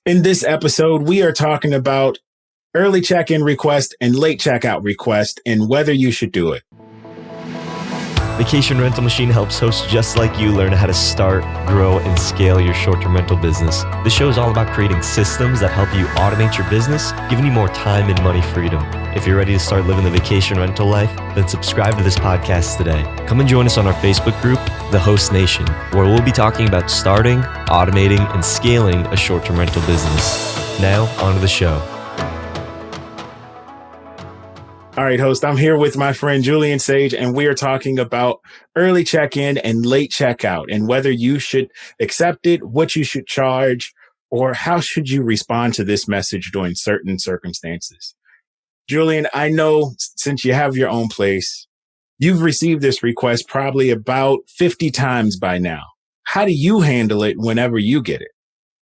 In this episode, we are talking about early check-in request and late checkout request and whether you should do it. Vacation Rental Machine helps hosts just like you learn how to start, grow, and scale your short-term rental business. This show is all about creating systems that help you automate your business, giving you more time and money freedom. If you're ready to start living the vacation rental life, then subscribe to this podcast today. Come and join us on our Facebook group, The Host Nation, where we'll be talking about starting, automating, and scaling a short-term rental business. Now, on to the show. All right, host, I'm here with my friend Julian Sage, and we are talking about early check-in and late checkout and whether you should accept it, what you should charge, or how should you respond to this message during certain circumstances. Julian, I know since you have your own place, you've received this request probably about 50 times by now. How do you handle it whenever you get it?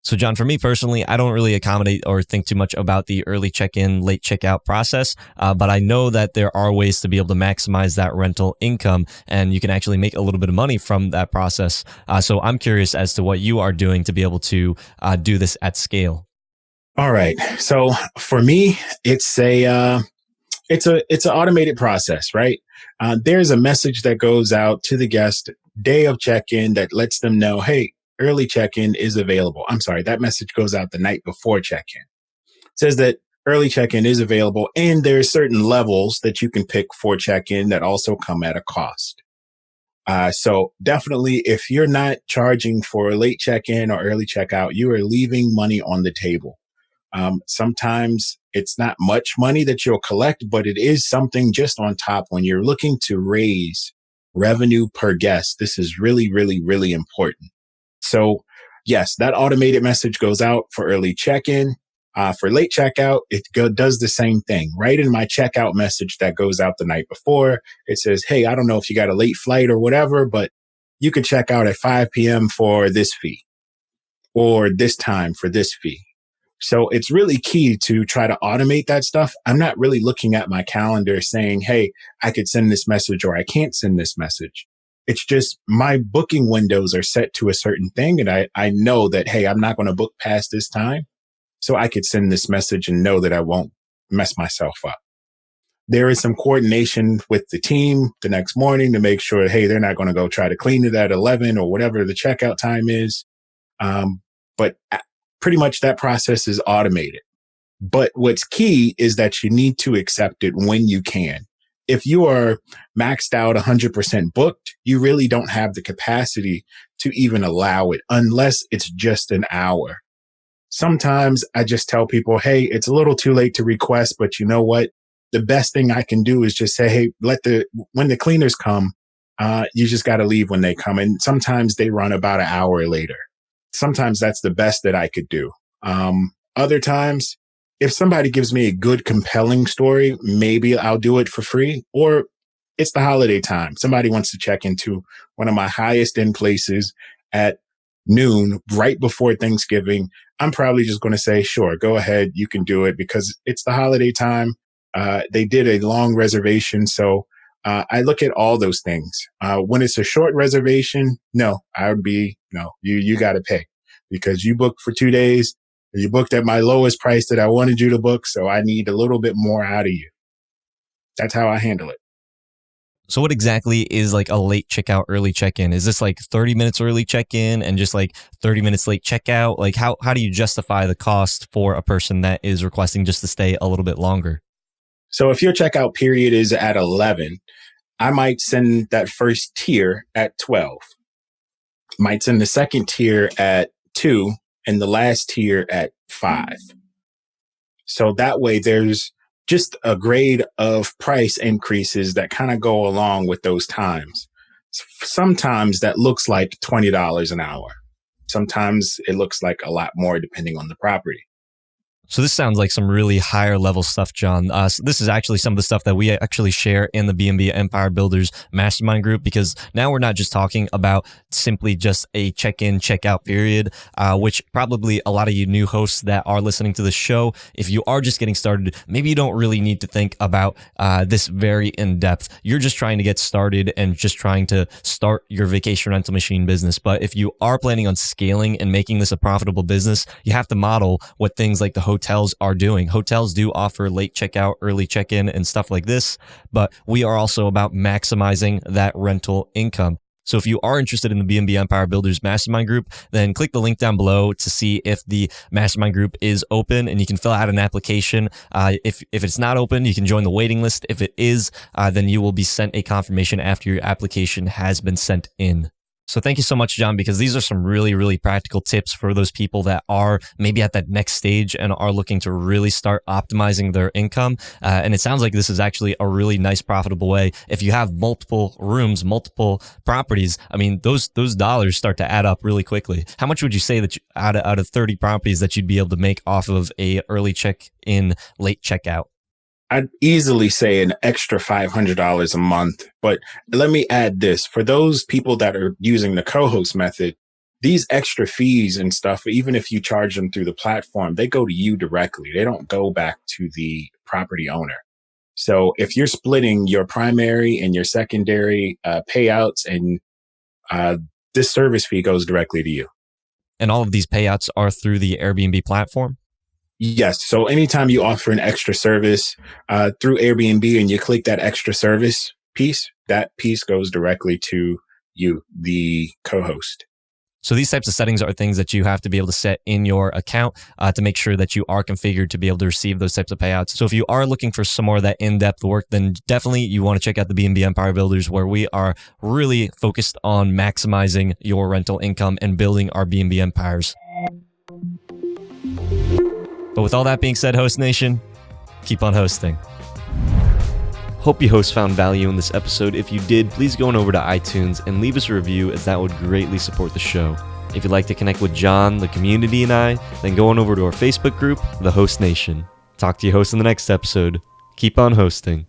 So John, for me personally, I don't really accommodate or think too much about the early check-in, late checkout process, but I know that there are ways to be able to maximize that rental income, and you can actually make a little bit of money from that process. So I'm curious as to what you are doing to be able to do this at scale. All right. So for me, it's an automated process, right? There's a message that goes out to the guest day of check-in that lets them know, hey, early check-in is available. I'm sorry, that message goes out the night before check-in. It says that early check-in is available, and there's certain levels that you can pick for check-in that also come at a cost. So definitely, if you're not charging for late check-in or early checkout, you are leaving money on the table. Sometimes it's not much money that you'll collect, but it is something just on top when you're looking to raise revenue per guest. This is really, really, really important. So yes, that automated message goes out for early check-in. For late checkout, it does the same thing. Right in my checkout message that goes out the night before, it says, hey, I don't know if you got a late flight or whatever, but you could check out at 5 p.m. for this fee or this time for this fee. So it's really key to try to automate that stuff. I'm not really looking at my calendar saying, hey, I could send this message or I can't send this message. It's just my booking windows are set to a certain thing. And I know that, hey, I'm not going to book past this time. So I could send this message and know that I won't mess myself up. There is some coordination with the team the next morning to make sure, hey, they're not going to go try to clean it at 11 or whatever the checkout time is. But pretty much that process is automated. But what's key is that you need to accept it when you can. If you are maxed out 100% booked, you really don't have the capacity to even allow it unless it's just an hour. Sometimes I just tell people, hey, it's a little too late to request, but you know what? The best thing I can do is just say, hey, when the cleaners come, you just got to leave when they come. And sometimes they run about an hour later. Sometimes that's the best that I could do. Other times, if somebody gives me a good, compelling story, maybe I'll do it for free. Or it's the holiday time. Somebody wants to check into one of my highest end places at noon, right before Thanksgiving. I'm probably just going to say, sure, go ahead. You can do it because it's the holiday time. They did a long reservation. So I look at all those things. When it's a short reservation, no, you got to pay because you booked for 2 days. You booked at my lowest price that I wanted you to book, so I need a little bit more out of you. That's how I handle it. So what exactly is like a late checkout, early check-in? Is this like 30 minutes early check-in and just like 30 minutes late checkout? Like how do you justify the cost for a person that is requesting just to stay a little bit longer? So if your checkout period is at 11, I might send that first tier at 12. Might send the second tier at 2 and the last tier at 5. So that way there's just a grade of price increases that kind of go along with those times. Sometimes that looks like $20 an hour. Sometimes it looks like a lot more depending on the property. So this sounds like some really higher level stuff, John. So this is actually some of the stuff that we actually share in the B&B Empire Builders Mastermind group, because now we're not just talking about simply just a check-in, check-out period, which probably a lot of you new hosts that are listening to the show, if you are just getting started, maybe you don't really need to think about this very in-depth. You're just trying to get started and just trying to start your vacation rental machine business. But if you are planning on scaling and making this a profitable business, you have to model what things like the hotels are doing. Hotels do offer late checkout, early check-in, and stuff like this, but we are also about maximizing that rental income. So if you are interested in the B&B Empire Builders Mastermind group, then click the link down below to see if the Mastermind group is open, and you can fill out an application. If it's not open, you can join the waiting list. If it is, then you will be sent a confirmation after your application has been sent in. So thank you so much, John, because these are some really, really practical tips for those people that are maybe at that next stage and are looking to really start optimizing their income. And it sounds like this is actually a really nice, profitable way. If you have multiple rooms, multiple properties, I mean, those dollars start to add up really quickly. How much would you say that out of 30 properties that you'd be able to make off of a early check-in, late checkout? I'd easily say an extra $500 a month. But let me add this. For those people that are using the co-host method, these extra fees and stuff, even if you charge them through the platform, they go to you directly. They don't go back to the property owner. So if you're splitting your primary and your secondary payouts, and this service fee goes directly to you. And all of these payouts are through the Airbnb platform? Yes. So anytime you offer an extra service through Airbnb and you click that extra service piece, that piece goes directly to you, the co-host. So these types of settings are things that you have to be able to set in your account to make sure that you are configured to be able to receive those types of payouts. So if you are looking for some more of that in-depth work, then definitely you want to check out the B&B Empire Builders, where we are really focused on maximizing your rental income and building our B&B empires. But with all that being said, Host Nation, keep on hosting. Hope you hosts found value in this episode. If you did, please go on over to iTunes and leave us a review, as that would greatly support the show. If you'd like to connect with John, the community, and I, then go on over to our Facebook group, The Host Nation. Talk to you hosts in the next episode. Keep on hosting.